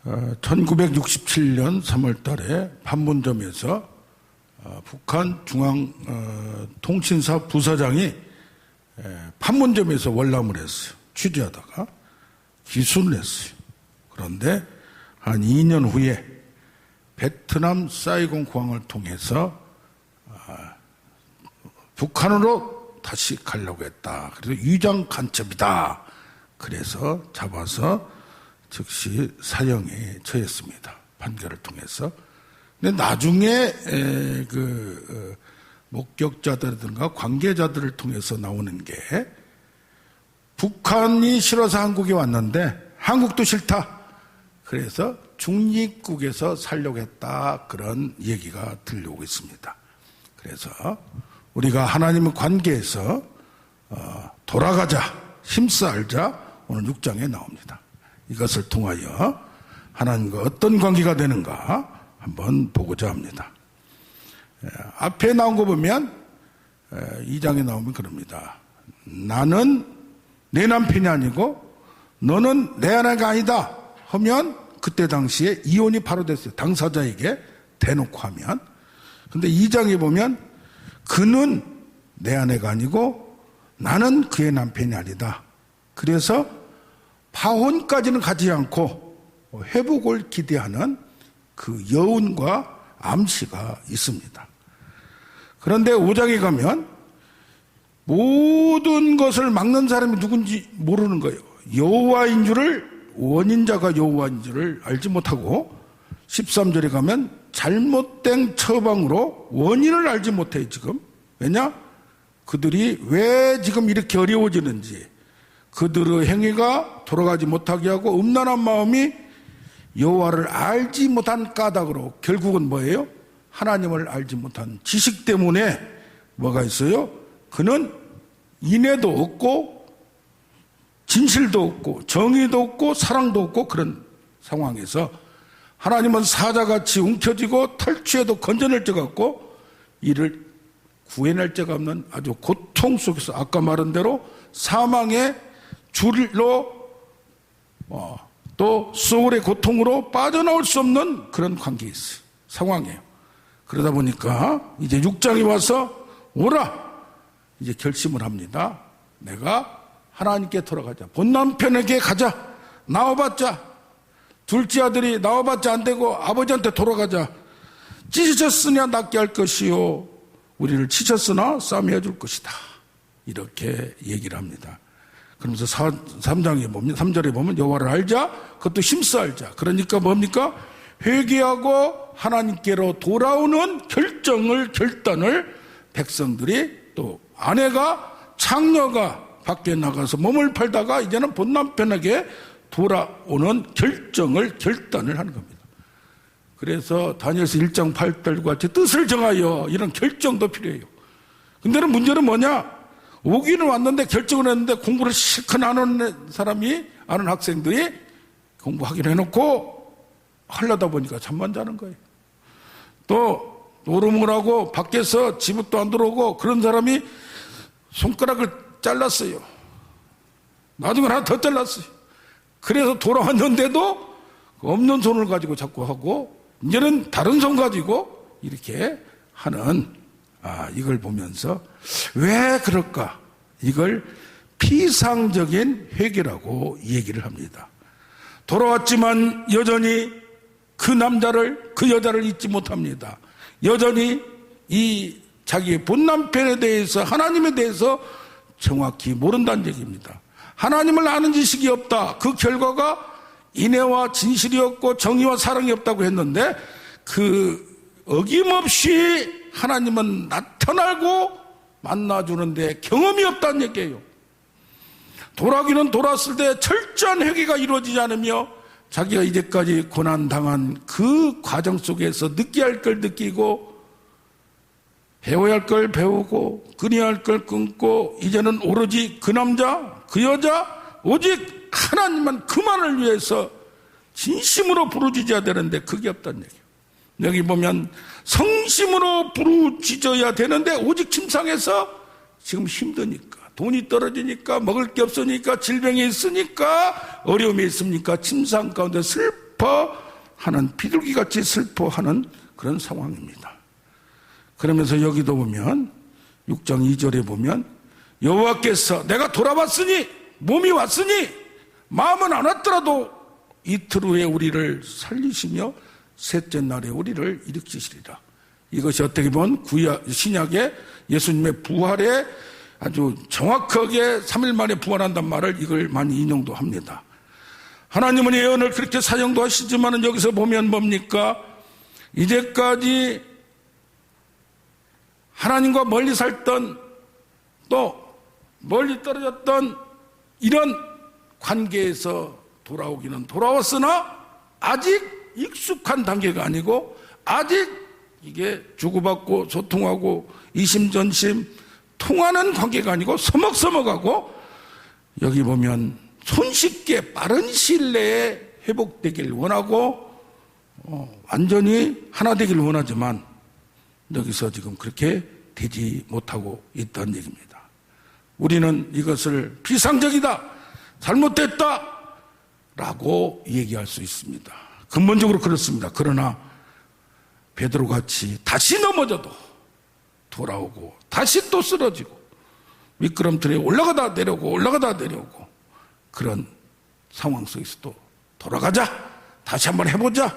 1967년 3월 달에 판문점에서 북한 중앙통신사 부사장이 판문점에서 월남을 했어요. 취재하다가 기순을 했어요. 그런데 한 2년 후에 베트남 사이공 공항을 통해서 북한으로 다시 가려고 했다. 그래서 위장 간첩이다. 그래서 잡아서 즉시 사형에 처했습니다. 판결을 통해서. 근데 나중에 목격자들이든가 관계자들을 통해서 나오는 게 북한이 싫어서 한국에 왔는데 한국도 싫다. 그래서 중립국에서 살려고 했다. 그런 얘기가 들려오고 있습니다. 그래서 우리가 하나님의 관계에서 돌아가자, 힘써 알자 오늘 6장에 나옵니다. 이것을 통하여 하나님과 어떤 관계가 되는가 한번 보고자 합니다. 앞에 나온 거 보면 2장에 나오면 그럽니다. 나는 내 남편이 아니고 너는 내 아내가 아니다 하면 그때 당시에 이혼이 바로 됐어요. 당사자에게 대놓고 하면. 근데 2장에 보면 그는 내 아내가 아니고 나는 그의 남편이 아니다. 그래서 파혼까지는 가지 않고 회복을 기대하는 그 여운과 암시가 있습니다. 그런데 5장에 가면 모든 것을 막는 사람이 누군지 모르는 거예요. 여호와인 줄을 원인자가 여호와인 줄을 알지 못하고 13절에 가면 잘못된 처방으로 원인을 알지 못해요. 지금 왜냐? 그들이 왜 지금 이렇게 어려워지는지 그들의 행위가 돌아가지 못하게 하고 음란한 마음이 여호와를 알지 못한 까닭으로 결국은 뭐예요? 하나님을 알지 못한 지식 때문에 뭐가 있어요? 그는 인애도 없고 진실도 없고 정의도 없고 사랑도 없고 그런 상황에서 하나님은 사자같이 움켜쥐고 탈취해도 건져낼 자가 없고 이를 구해낼 자가 없는 아주 고통 속에서 아까 말한 대로 사망의 줄로 또 소울의 고통으로 빠져나올 수 없는 그런 관계에 있어요. 상황이에요. 그러다 보니까 이제 6장에 와서 오라 이제 결심을 합니다. 내가 하나님께 돌아가자. 본 남편에게 가자. 나와봤자 둘째 아들이 나와봤자 안 되고 아버지한테 돌아가자. 찢으셨으냐 낫게 할 것이요 우리를 치셨으나 싸매어 줄 것이다. 이렇게 얘기를 합니다. 그러면서 3장에 보면 3절에 보면 여호와를 알자. 그것도 힘써 알자. 그러니까 뭡니까? 회개하고 하나님께로 돌아오는 결단을 백성들이 또 아내가 창녀가 밖에 나가서 몸을 팔다가 이제는 본 남편에게 돌아오는 결단을 하는 겁니다. 그래서 다니엘서 1장 8절과 같이 뜻을 정하여 이런 결정도 필요해요. 근데 문제는 뭐냐? 오기는 왔는데 결정을 했는데 공부를 실컷 안 하는 사람이 아는 학생들이 공부하기로 해놓고 하려다 보니까 잠만 자는 거예요. 또 노름을 하고 밖에서 집도 안 들어오고 그런 사람이 손가락을 잘랐어요. 나중에 하나 더 잘랐어요. 그래서 돌아왔는데도 없는 손을 가지고 자꾸 하고 이제는 다른 손 가지고 이렇게 하는 이걸 보면서 왜 그럴까? 이걸 피상적인 회개라고 얘기를 합니다. 돌아왔지만 여전히 그 남자를 그 여자를 잊지 못합니다. 여전히 이 자기의 본 남편에 대해서 하나님에 대해서 정확히 모른다는 얘기입니다. 하나님을 아는 지식이 없다. 그 결과가 인애와 진실이 없고 정의와 사랑이 없다고 했는데 그 어김없이 하나님은 나타나고 만나주는데 경험이 없다는 얘기예요. 돌아오기는 돌아왔을 때 철저한 회개가 이루어지지 않으며 자기가 이제까지 고난당한 그 과정 속에서 느껴야 할 걸 느끼고 배워야 할 걸 배우고 끊어야 할 걸 끊고 이제는 오로지 그 남자 그 여자 오직 하나님만 그만을 위해서 진심으로 부르짖어야 되는데 그게 없다는 얘기예요. 여기 보면 성심으로 부르짖어야 되는데 오직 침상에서 지금 힘드니까 돈이 떨어지니까 먹을 게 없으니까 질병이 있으니까 어려움이 있으니까 침상 가운데 슬퍼 슬퍼하는, 비둘기같이 슬퍼하는 그런 상황입니다. 그러면서 여기도 보면 6장 2절에 보면 여호와께서 내가 돌아왔으니, 몸이 왔으니 마음은 안 왔더라도 이틀 후에 우리를 살리시며 셋째 날에 우리를 일으키시리라. 이것이 어떻게 보면 신약의 예수님의 부활에 아주 정확하게 3일 만에 부활한단 말을 이걸 많이 인용도 합니다. 하나님은 예언을 그렇게 사용도 하시지만 여기서 보면 뭡니까? 이제까지 하나님과 멀리 살던, 또 멀리 떨어졌던 이런 관계에서 돌아오기는 돌아왔으나 아직 익숙한 단계가 아니고, 아직 이게 주고받고 소통하고 이심전심 통하는 관계가 아니고 서먹서먹하고, 여기 보면 손쉽게 빠른 시일 내에 회복되길 원하고 완전히 하나 되길 원하지만 여기서 지금 그렇게 되지 못하고 있다는 얘기입니다. 우리는 이것을 비상적이다, 잘못됐다 라고 얘기할 수 있습니다. 근본적으로 그렇습니다. 그러나 베드로같이 다시 넘어져도 돌아오고 다시 또 쓰러지고 미끄럼틀에 올라가다 내려오고 올라가다 내려오고 그런 상황 속에서도 돌아가자, 다시 한번 해보자,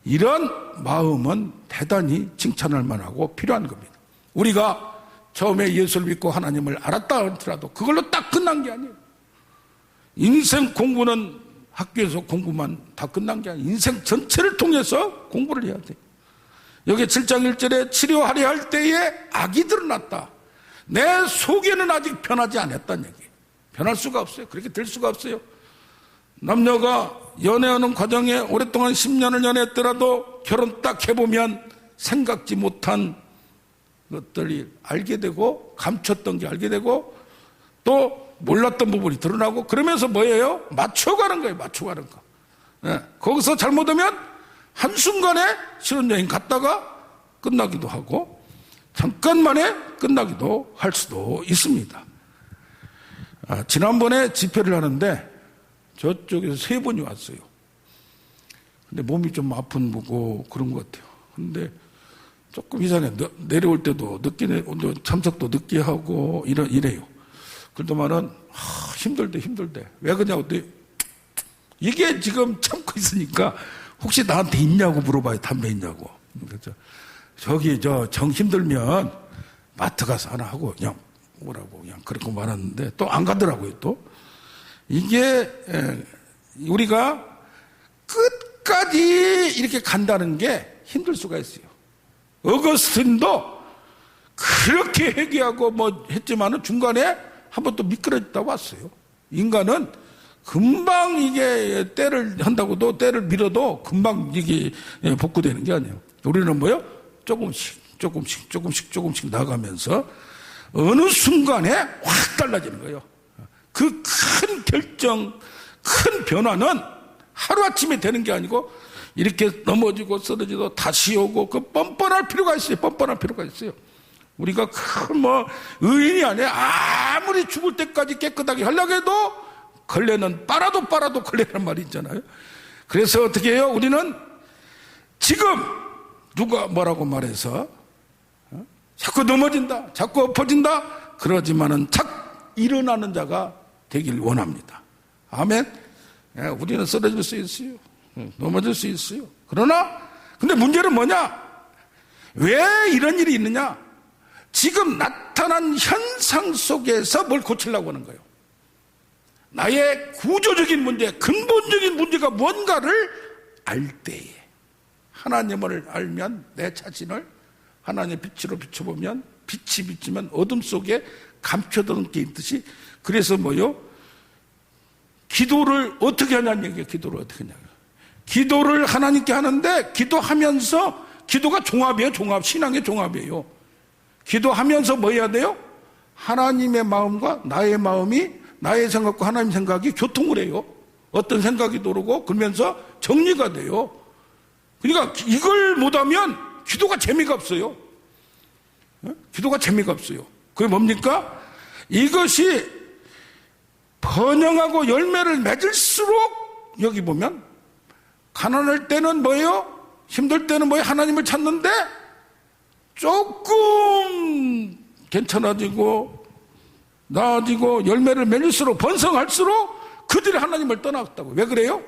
이런 마음은 대단히 칭찬할 만하고 필요한 겁니다. 우리가 처음에 예수를 믿고 하나님을 알았다 하더라도 그걸로 딱 끝난 게 아니에요. 인생 공부는 학교에서 공부만 다 끝난 게 아니에요. 인생 전체를 통해서 공부를 해야 돼요. 여기 7장 1절에 치료하려 할 때에 악이 드러났다. 내 속에는 아직 변하지 않았다는 얘기예요. 변할 수가 없어요. 그렇게 될 수가 없어요. 남녀가 연애하는 과정에 오랫동안 10년을 연애했더라도 결혼 딱 해보면 생각지 못한 것들이 알게 되고, 감췄던 게 알게 되고, 또 몰랐던 부분이 드러나고, 그러면서 뭐예요? 맞춰가는 거예요. 맞춰가는 거. 네. 거기서 잘못하면 한순간에 신혼여행 갔다가 끝나기도 하고 잠깐만에 끝나기도 할 수도 있습니다. 지난번에 집회를 하는데 저쪽에서 3분이 왔어요. 근데 몸이 좀 아픈 거고 그런 것 같아요. 근데 조금 이상해. 내려올 때도 늦게, 참석도 늦게 하고 이래요. 그러더만은 힘들대. 왜 그러냐고. 이게 지금 참고 있으니까 혹시 나한테 있냐고 물어봐요. 담배 있냐고. 그렇죠. 저기 정 힘들면 마트 가서 하나 하고 그냥 뭐라고 그냥 그렇게 말하는데 또 안 가더라고요. 또 이게 우리가 끝까지 이렇게 간다는 게 힘들 수가 있어요. 어거스틴도 그렇게 회개하고 뭐 했지만은 중간에 한번 또 미끄러졌다고 왔어요. 인간은 금방 이게 때를 한다고도 때를 밀어도 금방 이게 복구되는 게 아니에요. 우리는 뭐요? 조금씩 나가면서 어느 순간에 확 달라지는 거예요. 그 큰 결정, 큰 변화는 하루아침에 되는 게 아니고 이렇게 넘어지고 쓰러지고 다시 오고 그 뻔뻔할 필요가 있어요. 뻔뻔할 필요가 있어요. 우리가 큰 의인이 아니에요. 아무리 죽을 때까지 깨끗하게 하려고 해도 걸레는 빨아도 걸레란 말이 있잖아요. 그래서 어떻게 해요? 우리는 지금 누가 뭐라고 말해서 자꾸 넘어진다, 자꾸 엎어진다 그러지만은 착 일어나는 자가 되길 원합니다. 아멘. 우리는 쓰러질 수 있어요. 넘어질 수 있어요. 그러나 근데 문제는 뭐냐? 왜 이런 일이 있느냐? 지금 나타난 현상 속에서 뭘 고치려고 하는 거예요. 나의 구조적인 문제, 근본적인 문제가 뭔가를 알 때에 하나님을 알면 내 자신을 하나님의 빛으로 비춰보면 빛이 비치면 어둠 속에 감춰둔 게 있듯이, 그래서 뭐요? 기도를 어떻게 하냐는 얘기예요. 기도를 어떻게 하냐. 기도를 하나님께 하는데 기도하면서, 기도가 종합이에요. 종합. 신앙의 종합이에요. 기도하면서 뭐 해야 돼요? 하나님의 마음과 나의 마음이, 나의 생각과 하나님 생각이 교통을 해요. 어떤 생각이 들어오고 그러면서 정리가 돼요. 그러니까 이걸 못하면 기도가 재미가 없어요. 기도가 재미가 없어요. 그게 뭡니까? 이것이 번영하고 열매를 맺을수록 여기 보면 가난할 때는 뭐예요? 힘들 때는 뭐예요? 하나님을 찾는데 조금 괜찮아지고 나아지고 열매를 맺을수록 번성할수록 그들이 하나님을 떠났다고. 왜 그래요?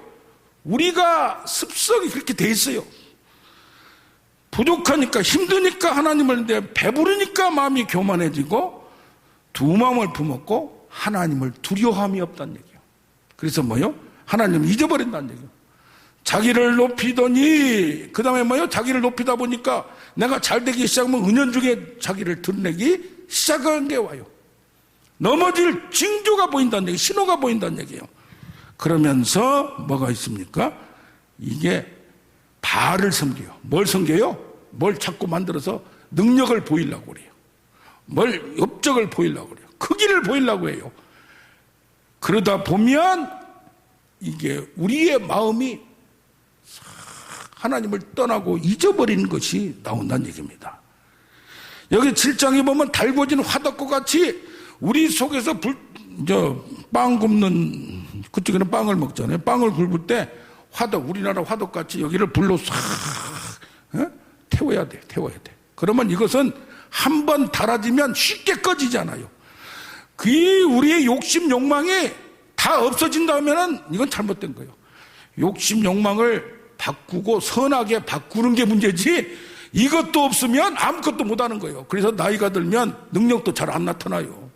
우리가 습성이 그렇게 돼 있어요. 부족하니까 힘드니까 하나님을 배부르니까 마음이 교만해지고 두 마음을 품었고 하나님을 두려움이 없다는 얘기예요. 그래서 뭐요? 하나님을 잊어버린다는 얘기예요. 자기를 높이더니 그 다음에 뭐요? 자기를 높이다 보니까 내가 잘되기 시작하면 은연중에 자기를 드러내기 시작하는 게 와요. 넘어질 징조가 보인다는 얘기, 신호가 보인다는 얘기예요. 그러면서 뭐가 있습니까? 이게 바알을 섬겨요. 뭘 섬겨요? 뭘 자꾸 만들어서 능력을 보이려고 그래요. 뭘 업적을 보이려고 그래요. 크기를 보이려고 해요. 그러다 보면 이게 우리의 마음이 하나님을 떠나고 잊어버리는 것이 나온다는 얘기입니다. 여기 7장에 보면 달궈진 화덕과 같이 우리 속에서 빵 굽는, 그쪽에는 빵을 먹잖아요. 빵을 굽을 때 화덕, 우리나라 화덕같이 여기를 불로 싹 태워야 돼. 그러면 이것은 한번 달아지면 쉽게 꺼지잖아요. 그 우리의 욕심, 욕망이 다 없어진다면은 이건 잘못된 거예요. 욕심, 욕망을 바꾸고 선하게 바꾸는 게 문제지 이것도 없으면 아무것도 못하는 거예요. 그래서 나이가 들면 능력도 잘 안 나타나요.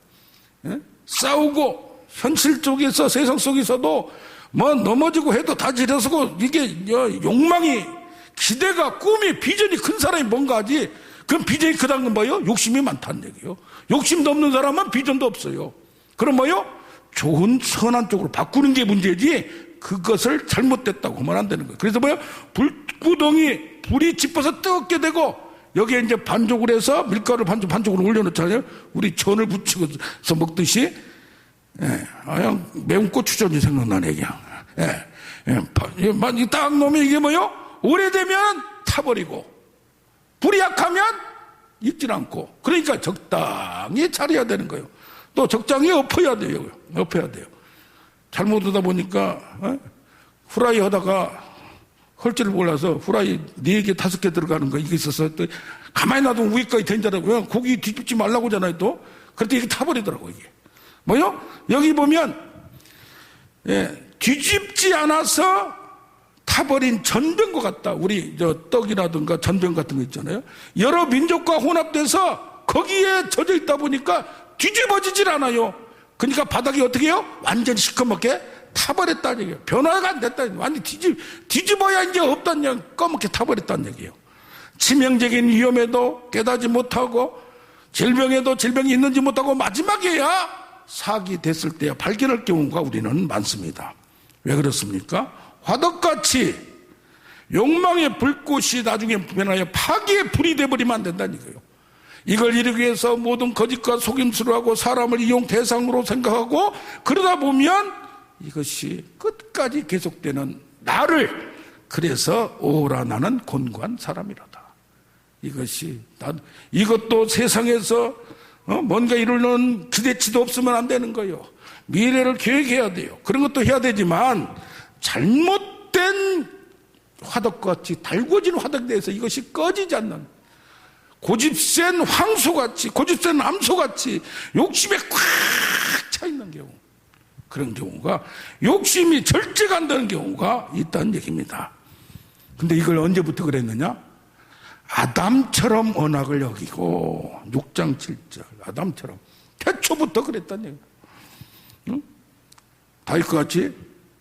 싸우고 현실 속에서 세상 속에서도 뭐 넘어지고 해도 다 지려서고 이게 욕망이 기대가 꿈이 비전이 큰 사람이 뭔가 하지 그럼 비전이 크다는 건 뭐예요? 욕심이 많다는 얘기예요. 욕심도 없는 사람은 비전도 없어요. 그럼 뭐예요? 좋은 선한 쪽으로 바꾸는 게 문제지 그것을 잘못됐다고 하면 안 되는 거예요. 그래서 뭐예요? 불구덩이 불이 짚어서 뜨겁게 되고 여기에 이제 반죽을 해서 밀가루 반죽으로 올려놓잖아요. 우리 전을 부치고서 먹듯이 그냥 매운 고추전이 생각나네 그냥. 딱 놓으면 이게 뭐예요? 오래되면 타버리고 불이 약하면 익질 않고 그러니까 적당히 차려야 되는 거예요. 또 적당히 엎어야 돼요. 잘못 하다 보니까 후라이 하다가 할 줄을 몰라서 후라이 4개 5개 들어가는 거 이게 있어서 또 가만히 놔두면 위까지 된다라고요. 고기 뒤집지 말라고 하잖아요. 또 그럴 이게 타버리더라고 이게 뭐요? 여기 보면 뒤집지 않아서 타버린 전병과 같다. 우리 떡이라든가 전병 같은 거 있잖아요. 여러 민족과 혼합돼서 거기에 젖어 있다 보니까 뒤집어지질 않아요. 그러니까 바닥이 어떻게 해요? 완전히 시커멓게 타버렸다는 얘기예요. 변화가 안 됐다는 얘기예요. 완전히 뒤집어야 이제 없다는 얘기예요. 검게 타버렸다는 얘기예요. 치명적인 위험에도 깨닫지 못하고 질병에도 질병이 있는지 못하고 마지막에야 사기 됐을 때야 발견할 경우가 우리는 많습니다. 왜 그렇습니까? 화덕같이 욕망의 불꽃이 나중에 변하여 파괴의 불이 되어버리면 안 된다는 거예요. 이걸 이루기 위해서 모든 거짓과 속임수를 하고 사람을 이용 대상으로 생각하고 그러다 보면 이것이 끝까지 계속되는 나를 그래서 오라 나는 곤고한 사람이로다. 이것도 세상에서 뭔가 이루는 기대치도 없으면 안 되는 거예요. 미래를 계획해야 돼요. 그런 것도 해야 되지만 잘못된 화덕같이 달궈진 화덕에 대해서 이것이 꺼지지 않는 고집센 황소같이 고집센 암소같이 욕심에 꽉 차 있는 경우 그런 경우가 욕심이 절제가 안 되는 경우가 있다는 얘기입니다. 근데 이걸 언제부터 그랬느냐? 아담처럼 언약을 여기고 6장 7절 아담처럼 태초부터 그랬다는 얘기예요. 응? 다윗과 같이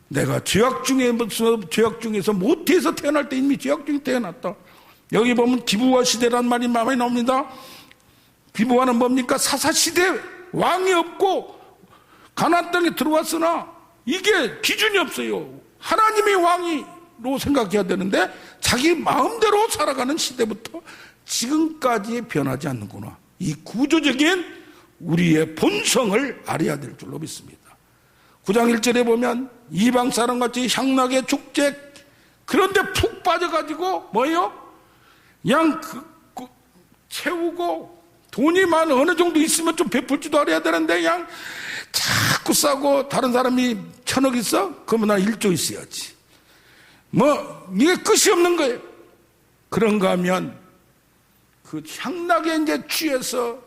내가 죄악 중에서 모태에서 태어날 때 이미 죄악 중에 태어났다. 여기 보면 기브와 시대란 말이 많이 나옵니다. 기브와는 뭡니까? 사사시대 왕이 없고 가나안 땅에 들어왔으나 이게 기준이 없어요. 하나님이 왕이로 생각해야 되는데 자기 마음대로 살아가는 시대부터 지금까지 변하지 않는구나. 이 구조적인 우리의 본성을 알아야 될 줄로 믿습니다. 9장 1절에 보면 이방 사람같이 향락의 축제 그런데 푹 빠져가지고 뭐예요? 그냥 채우고 돈이 어느 정도 있으면 좀 베풀 줄도 알아야 되는데 그냥 자꾸 싸고 다른 사람이 1,000억 있어? 그러면 난 1조 있어야지. 이게 끝이 없는 거예요. 그런가 하면 그 향락에 이제 취해서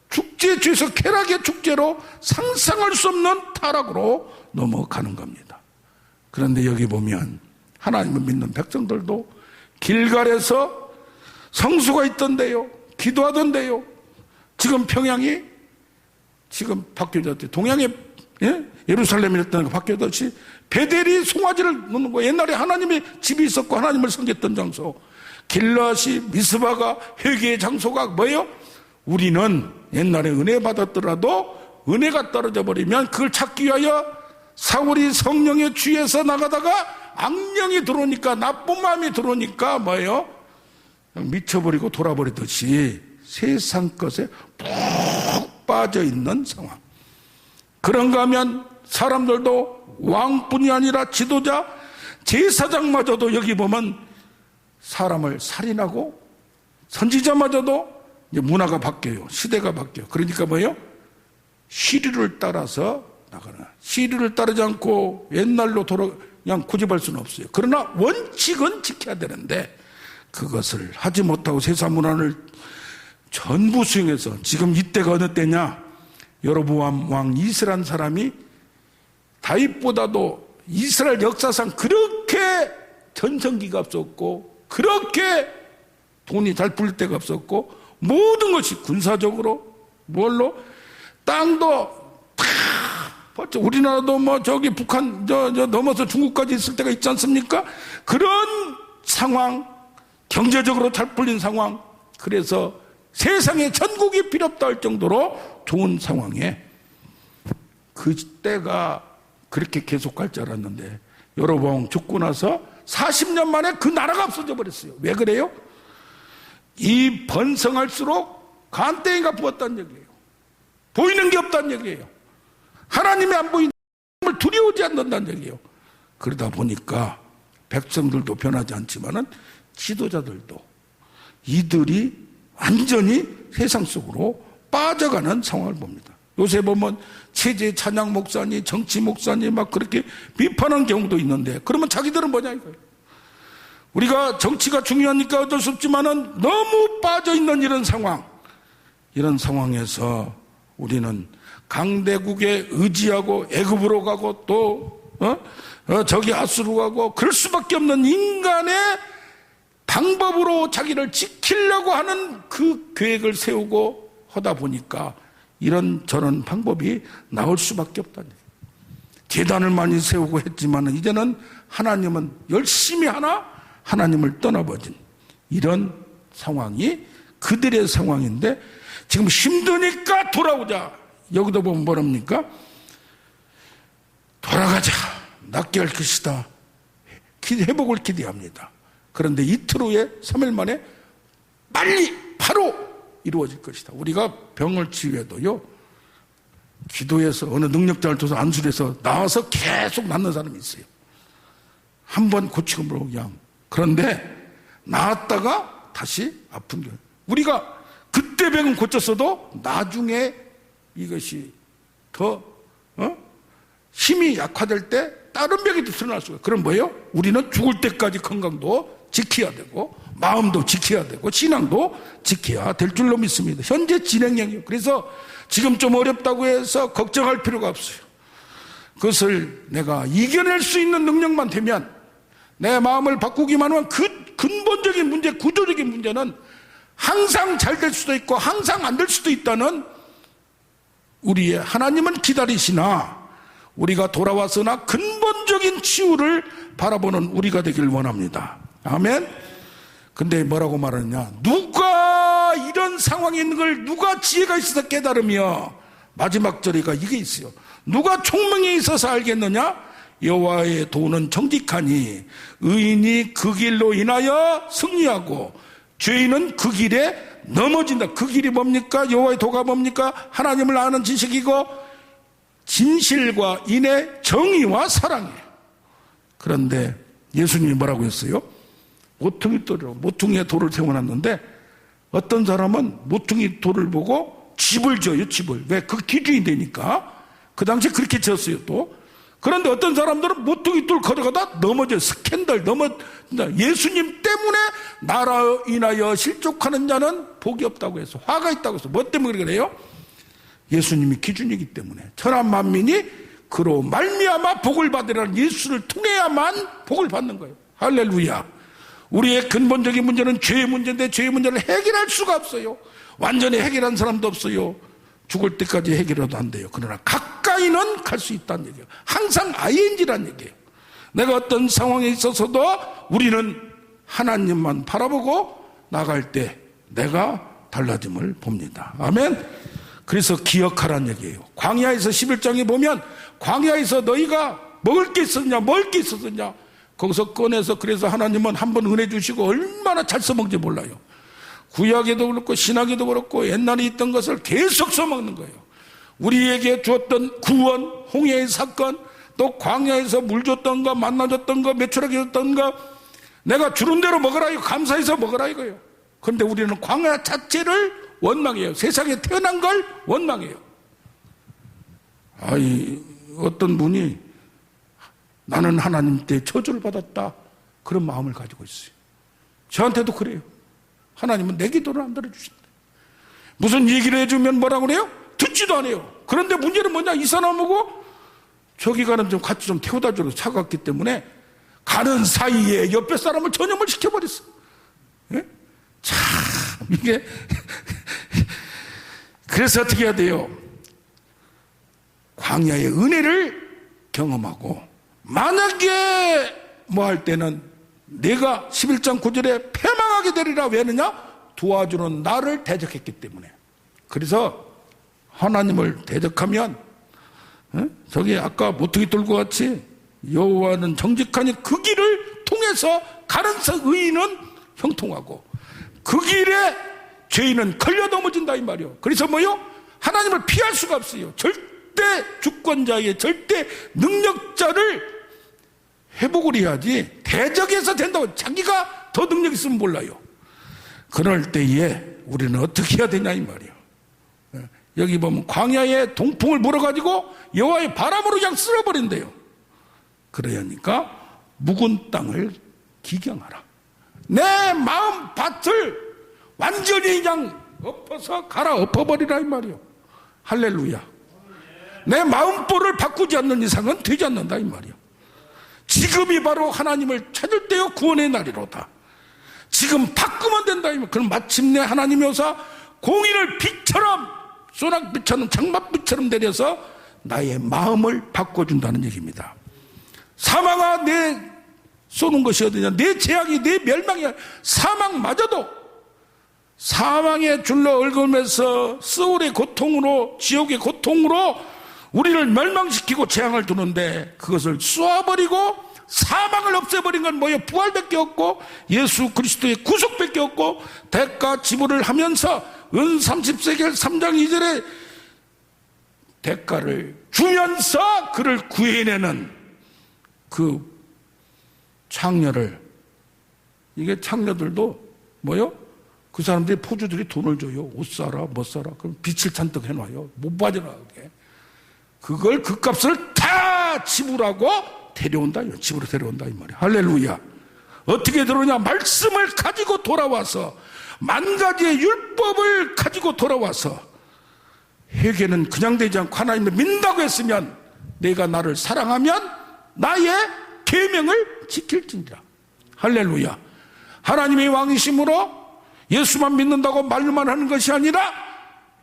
축제에 취해서 쾌락의 축제로 상상할 수 없는 타락으로 넘어가는 겁니다. 그런데 여기 보면 하나님을 믿는 백성들도 길갈에서 성수가 있던데요, 기도하던데요. 지금 평양이 지금 바뀌어졌대. 동양의 예루살렘이었다는 거 바뀌어졌지. 베델이 송아지를 놓는 거. 옛날에 하나님의 집이 있었고 하나님을 섬겼던 장소. 길앗이 미스바가 회개의 장소가 뭐예요? 우리는 옛날에 은혜 받았더라도 은혜가 떨어져 버리면 그걸 찾기 위하여 사울이 성령에 취해서 나가다가 악령이 들어오니까, 나쁜 마음이 들어오니까 뭐예요? 미쳐버리고 돌아버리듯이 세상 것에 푹 빠져있는 상황. 그런가 하면 사람들도 왕뿐이 아니라 지도자, 제사장마저도 여기 보면 사람을 살인하고, 선지자마저도 이제 문화가 바뀌어요. 시대가 바뀌어요. 그러니까 뭐예요? 시류를 따라서 나가나. 시류를 따르지 않고 옛날로 그냥 고집할 수는 없어요. 그러나 원칙은 지켜야 되는데 그것을 하지 못하고 세상 문화를 전부 수용해서, 지금 이때가 어느 때냐? 여로보암 왕 이스라엘 사람이 다윗보다도 이스라엘 역사상 그렇게 전성기가 없었고, 그렇게 돈이 잘 풀릴 때가 없었고, 모든 것이 군사적으로 뭘로 땅도 다 벌써 우리나라도 저기 북한 넘어서 중국까지 있을 때가 있지 않습니까? 그런 상황, 경제적으로 잘 풀린 상황. 그래서 세상에 전국이 필요 없다 할 정도로 좋은 상황에 그 때가 그렇게 계속 갈 줄 알았는데 여로보암 죽고 나서 40년 만에 그 나라가 없어져 버렸어요. 왜 그래요? 이 번성할수록 간땡이가 부었다는 얘기예요. 보이는 게 없다는 얘기예요. 하나님이 안 보이는 걸 두려워하지 않는다는 얘기예요. 그러다 보니까 백성들도 변하지 않지만은 지도자들도 이들이 완전히 세상 속으로 빠져가는 상황을 봅니다. 요새 보면 체제 찬양 목사니 정치 목사니 막 그렇게 비판하는 경우도 있는데, 그러면 자기들은 뭐냐 이거예요. 우리가 정치가 중요하니까 어쩔 수 없지만은 너무 빠져있는 이런 상황에서 우리는 강대국에 의지하고 애굽으로 가고 또 저기 아수르 가고 그럴 수밖에 없는 인간의 방법으로 자기를 지키려고 하는 그 계획을 세우고 하다 보니까 이런 저런 방법이 나올 수밖에 없다는 얘기예요. 제단을 많이 세우고 했지만 이제는 하나님은 열심히 하나님을 떠나버린 이런 상황이 그들의 상황인데, 지금 힘드니까 돌아오자. 여기도 보면 뭐랍니까? 돌아가자. 낫게 할 것이다. 회복을 기대합니다. 그런데 이틀 후에 3일 만에 빨리 바로 이루어질 것이다. 우리가 병을 치유해도요, 기도해서 어느 능력자를 통해서 안수해서 나와서 계속 낫는 사람이 있어요. 한 번 고치고 모르고 그냥. 그런데 나았다가 다시 아픈 거예요. 우리가 그때 병은 고쳤어도 나중에 이것이 더 힘이 약화될 때 다른 병이 드러날 수가 있어요. 그럼 뭐예요? 우리는 죽을 때까지 건강도 지켜야 되고 마음도 지켜야 되고 신앙도 지켜야 될 줄로 믿습니다. 현재 진행형이에요. 그래서 지금 좀 어렵다고 해서 걱정할 필요가 없어요. 그것을 내가 이겨낼 수 있는 능력만 되면, 내 마음을 바꾸기만 하면 그 근본적인 문제, 구조적인 문제는 항상 잘 될 수도 있고 항상 안 될 수도 있다는, 우리의 하나님은 기다리시나 우리가 돌아와서나 근본적인 치유를 바라보는 우리가 되길 원합니다. 아멘. 근데 뭐라고 말하느냐? 누가 이런 상황에 있는 걸 누가 지혜가 있어서 깨달으며, 마지막 절에가 이게 있어요. 누가 총명에 있어서 알겠느냐? 여호와의 도는 정직하니 의인이 그 길로 인하여 승리하고 죄인은 그 길에 넘어진다. 그 길이 뭡니까? 여호와의 도가 뭡니까? 하나님을 아는 지식이고 진실과 인의 정의와 사랑이에요. 그런데 예수님이 뭐라고 했어요? 모퉁이에 돌을 세워놨는데 어떤 사람은 모퉁이 돌을 보고 집을 지어요. 집을. 왜? 그 기준이 되니까. 그 당시에 그렇게 지었어요. 또 그런데 어떤 사람들은 모퉁이 뚫 걸어가다 넘어져 스캔들 예수님 때문에 나라로 인하여 실족하는 자는 복이 없다고 해서 화가 있다고 해서 뭐 때문에 그래요? 예수님이 기준이기 때문에 천하 만민이 그로 말미암아 복을 받으라는 예수를 통해야만 복을 받는 거예요. 할렐루야. 우리의 근본적인 문제는 죄의 문제인데 죄의 문제를 해결할 수가 없어요. 완전히 해결한 사람도 없어요. 죽을 때까지 해결해도 안 돼요. 그러나 가까이는 갈 수 있다는 얘기예요. 항상 ING라는 얘기예요. 내가 어떤 상황에 있어서도 우리는 하나님만 바라보고 나갈 때 내가 달라짐을 봅니다. 아멘. 그래서 기억하라는 얘기예요. 광야에서 11장에 보면 광야에서 너희가 먹을 게 있었냐 거기서 꺼내서 그래서 하나님은 한번 은혜 주시고 얼마나 잘 써먹는지 몰라요. 구약에도 그렇고 신약에도 그렇고 옛날에 있던 것을 계속 써먹는 거예요. 우리에게 주었던 구원, 홍해의 사건, 또 광야에서 물 줬던 거, 만나 줬던 거, 메추라기 줬던 거 내가 주는 대로 먹으라 이거 감사해서 먹으라 이거예요. 그런데 우리는 광야 자체를 원망해요. 세상에 태어난 걸 원망해요. 어떤 분이 나는 하나님 때 저주를 받았다 그런 마음을 가지고 있어요. 저한테도 그래요. 하나님은 내 기도를 안 들어주신다. 무슨 얘기를 해주면 뭐라고 그래요? 듣지도 않아요. 그런데 문제는 뭐냐? 이 사람하고 저기 가는 좀 같이 좀 태워다 주러 차갔기 때문에 가는 사이에 옆에 사람을 전염을 시켜버렸어. 예? 참 이게 그래서 어떻게 해야 돼요? 광야의 은혜를 경험하고 만약에 뭐 할 때는 내가 11장 9절에 패망하게 되리라 왜 하느냐? 도와주는 나를 대적했기 때문에. 그래서 하나님을 대적하면 저기 아까 모퉁이 뚫고 같이 여호와는 정직하니 그 길을 통해서 가는 의인은 형통하고 그 길에 죄인은 걸려 넘어진다 이 말이요. 그래서 뭐요? 하나님을 피할 수가 없어요. 절대 주권자의 절대 능력자를 회복을 해야지 대적해서 된다고 자기가 더 능력 있으면 몰라요. 그럴 때에 우리는 어떻게 해야 되냐 이 말이에요. 여기 보면 광야에 동풍을 불어가지고 여호와의 바람으로 그냥 쓸어버린대요. 그러니까 묵은 땅을 기경하라. 내 마음 밭을 완전히 그냥 엎어서 갈아엎어버리라 이 말이에요. 할렐루야. 내 마음볼을 바꾸지 않는 이상은 되지 않는다 이 말이에요. 지금이 바로 하나님을 찾을 때요 구원의 날이로다. 지금 바꾸면 된다. 그럼 마침내 하나님이 오사 공의를 빛처럼 소낙빛처럼 장막빛처럼 내려서 나의 마음을 바꿔준다는 얘기입니다. 사망아 내 쏘는 것이 어디냐? 내 재앙이 내 멸망이야. 사망마저도 사망의 줄로 얽으면서 스올의 고통으로 지옥의 고통으로 우리를 멸망시키고 재앙을 두는데 그것을 쏘아버리고 사망을 없애버린 건 뭐예요? 부활밖에 없고 예수 그리스도의 구속밖에 없고 대가 지불을 하면서 은 30세겔 3장 2절에 대가를 주면서 그를 구해내는 그 창녀를 이게 창녀들도 뭐요? 그 사람들이 포주들이 돈을 줘요. 옷 사라 뭐 사라 그럼 빛을 잔뜩 해놔요. 못 빠져나가게. 그걸 그 값을 다 지불하고 데려온다. 집으로 데려온다 이 말이야. 할렐루야. 어떻게 들어오냐? 말씀을 가지고 돌아와서 만 가지의 율법을 가지고 돌아와서 회개는 그냥 되지 않고 하나님을 믿는다고 했으면 내가 나를 사랑하면 나의 계명을 지킬지니라. 할렐루야. 하나님의 왕이심으로 예수만 믿는다고 말만 하는 것이 아니라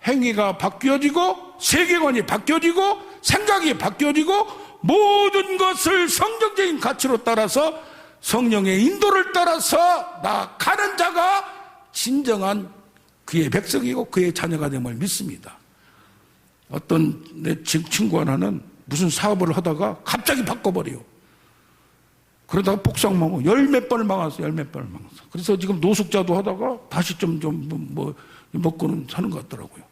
행위가 바뀌어지고 세계관이 바뀌어지고 생각이 바뀌어지고 모든 것을 성경적인 가치로 따라서 성령의 인도를 따라서 나가는 자가 진정한 그의 백성이고 그의 자녀가 됨을 믿습니다. 어떤 내 친구 하나는 무슨 사업을 하다가 갑자기 바꿔버려요. 그러다가 폭삭망하고 열몇 번을 망했어. 그래서 지금 노숙자도 하다가 다시 먹고는 사는 것 같더라고요.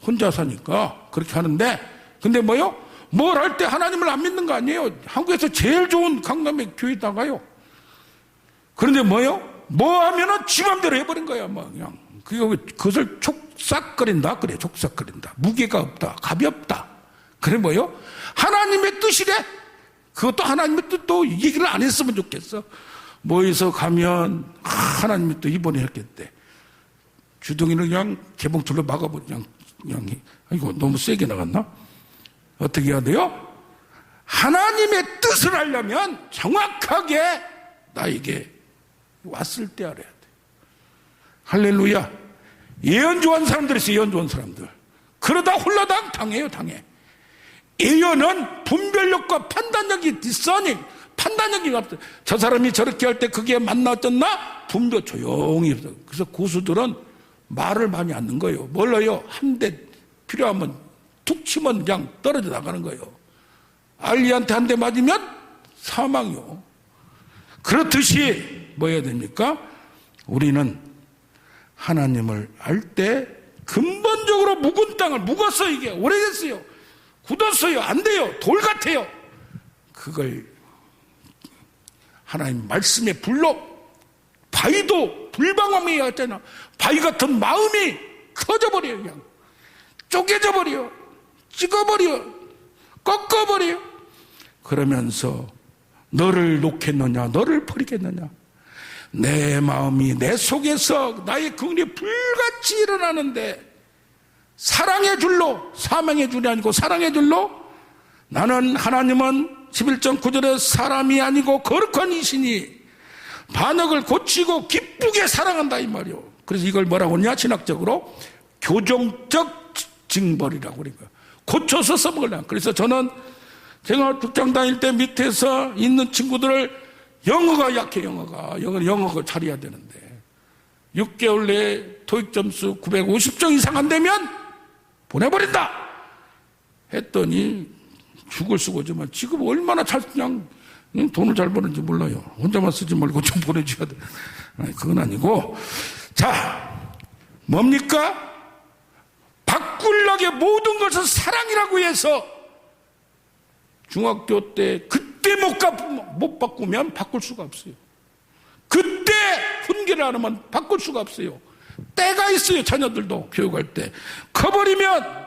혼자 사니까 그렇게 하는데 근데 뭐요? 뭘 할 때 하나님을 안 믿는 거 아니에요. 한국에서 제일 좋은 강남의 교회 나가요. 그런데 뭐요? 뭐 하면은 지 맘대로 해버린 거야. 뭐 그냥 그것을 촉삭거린다. 그래, 촉삭거린다. 무게가 없다. 가볍다. 그래 뭐요? 하나님의 뜻이래. 그것도 하나님의 또 얘기를 안 했으면 좋겠어. 모여서 가면 하나님이 또 입원했겠대. 주둥이는 그냥 개봉줄로 막아버려. 그냥 이거 너무 세게 나갔나? 어떻게 해야 돼요? 하나님의 뜻을 알려면 정확하게 나에게 왔을 때 알아야 돼. 할렐루야. 예언 좋아하는 사람들이 있어요. 예언 좋아하는 사람들. 그러다 홀라당 당해요. 당해. 예언은 분별력과 판단력이 디서닝, 판단력이 없어. 저 사람이 저렇게 할 때 그게 맞나 어쩌나? 분별 조용히 해서. 그래서 고수들은 말을 많이 안 넣는 거예요. 몰라요. 한 대 필요하면 툭 치면 그냥 떨어져 나가는 거예요. 알리한테 한 대 맞으면 사망이요. 그렇듯이 뭐 해야 됩니까? 우리는 하나님을 알 때 근본적으로 묵은 땅을 묵었어요. 이게 오래됐어요. 굳었어요. 안 돼요. 돌 같아요. 그걸 하나님 말씀의 불로 바위도 불방망이 같잖아. 바위 같은 마음이 커져버려요. 그냥 쪼개져 버려. 찍어버려. 꺾어버려. 그러면서 너를 놓겠느냐 너를 버리겠느냐. 내 마음이 내 속에서 나의 긍휼이 불같이 일어나는데 사랑의 줄로, 사망의 줄이 아니고 사랑의 줄로 나는 하나님은 11장 9절에 사람이 아니고 거룩한 이신이 반역을 고치고 기쁘게 사랑한다 이 말이요. 그래서 이걸 뭐라고 하냐 신학적으로 교정적 징벌이라고 그러니까 고쳐서 써먹으려고. 그래서 저는 제가 직장 다닐 때 밑에서 있는 친구들을 영어가 약해. 영어가 잘해야 되는데 6개월 내에 토익 점수 950점 이상 안 되면 보내버린다 했더니 죽을 쓰고지만 지금 얼마나 그냥 돈을 잘 버는지 몰라요. 혼자만 쓰지 말고 좀 보내줘야 돼. 아니, 그건 아니고. 자, 뭡니까? 바꾸려게 모든 것을 사랑이라고 해서 중학교 때 그때 못 바꾸면 바꿀 수가 없어요. 그때 훈계를 안 하면 바꿀 수가 없어요. 때가 있어요. 자녀들도 교육할 때 커버리면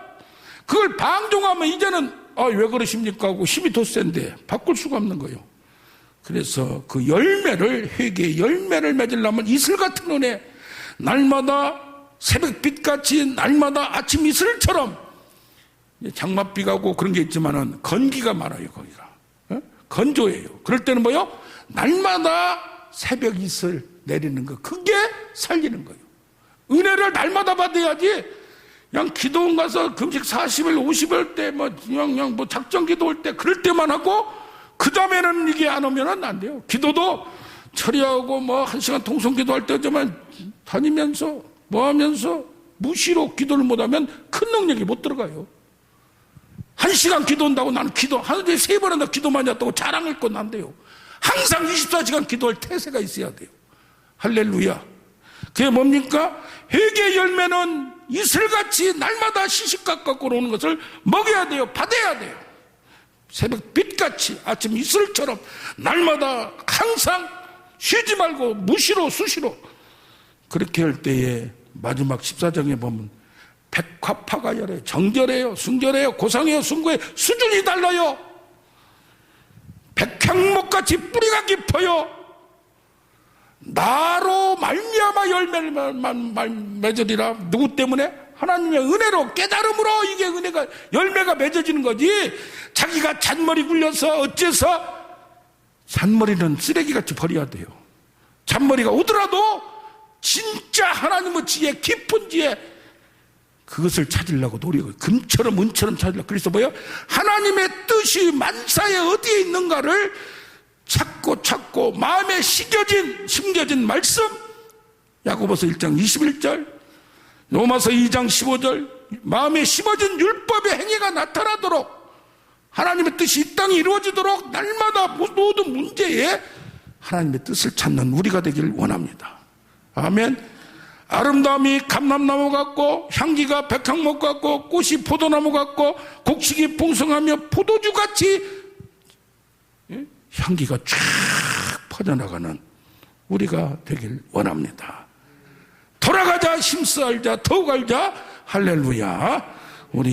그걸 방종하면 이제는 왜 그러십니까 하고 힘이 더 센데 바꿀 수가 없는 거예요. 그래서 그 열매를 회개의 열매를 맺으려면 이슬 같은 은혜 날마다 새벽빛같이 날마다 아침 이슬처럼 장맛비가 오고 그런 게 있지만은 건기가 많아요. 거기가 건조해요. 그럴 때는 뭐요? 날마다 새벽 이슬 내리는 거 그게 살리는 거예요. 은혜를 날마다 받아야지. 그냥 기도원 가서 금식 40일 50일 때 그냥 뭐 작정 기도 올 때 그럴 때만 하고 그 다음에는 이게 안 오면은 안 돼요. 기도도 처리하고 뭐 1시간 통성 기도할 때만 다니면서 뭐 하면서 무시로 기도를 못하면 큰 능력이 못 들어가요. 1시간 기도한다고 나는 하루에 3번 한다 기도 많이 했다고 자랑할 건 안 돼요. 항상 24시간 기도할 태세가 있어야 돼요. 할렐루야. 그게 뭡니까? 회개의 열매는 이슬같이 날마다 시시각각 오는 것을 먹여야 돼요. 받아야 돼요. 새벽 빛같이 아침 이슬처럼 날마다 항상 쉬지 말고 무시로 수시로 그렇게 할 때에 마지막 14장에 보면 백화파가열해요. 정절해요. 순절해요. 고상해요. 순고해요. 수준이 달라요. 백향목같이 뿌리가 깊어요. 나로 말미암아 열매를 맺으리라. 누구 때문에? 하나님의 은혜로 깨달음으로 이게 은혜가 열매가 맺어지는 거지. 자기가 잔머리 굴려서 어째서 잔머리는 쓰레기같이 버려야 돼요. 잔머리가 오더라도 진짜 하나님의 지혜 깊은 지혜 그것을 찾으려고 노력을 금처럼 은처럼 찾으려고. 그래서 뭐예요? 하나님의 뜻이 만사에 어디에 있는가를 찾고 마음에 심겨진 말씀 야고보서 1장 21절 로마서 2장 15절 마음에 심어진 율법의 행위가 나타나도록 하나님의 뜻이 이 땅에 이루어지도록 날마다 모든 문제에 하나님의 뜻을 찾는 우리가 되기를 원합니다. 아멘. 아름다움이 감람나무 같고 향기가 백향목 같고 꽃이 포도나무 같고 곡식이 풍성하며 포도주같이 향기가 쫙 퍼져나가는 우리가 되길 원합니다. 돌아가자 힘써 알자 더욱 알자 할렐루야. 우리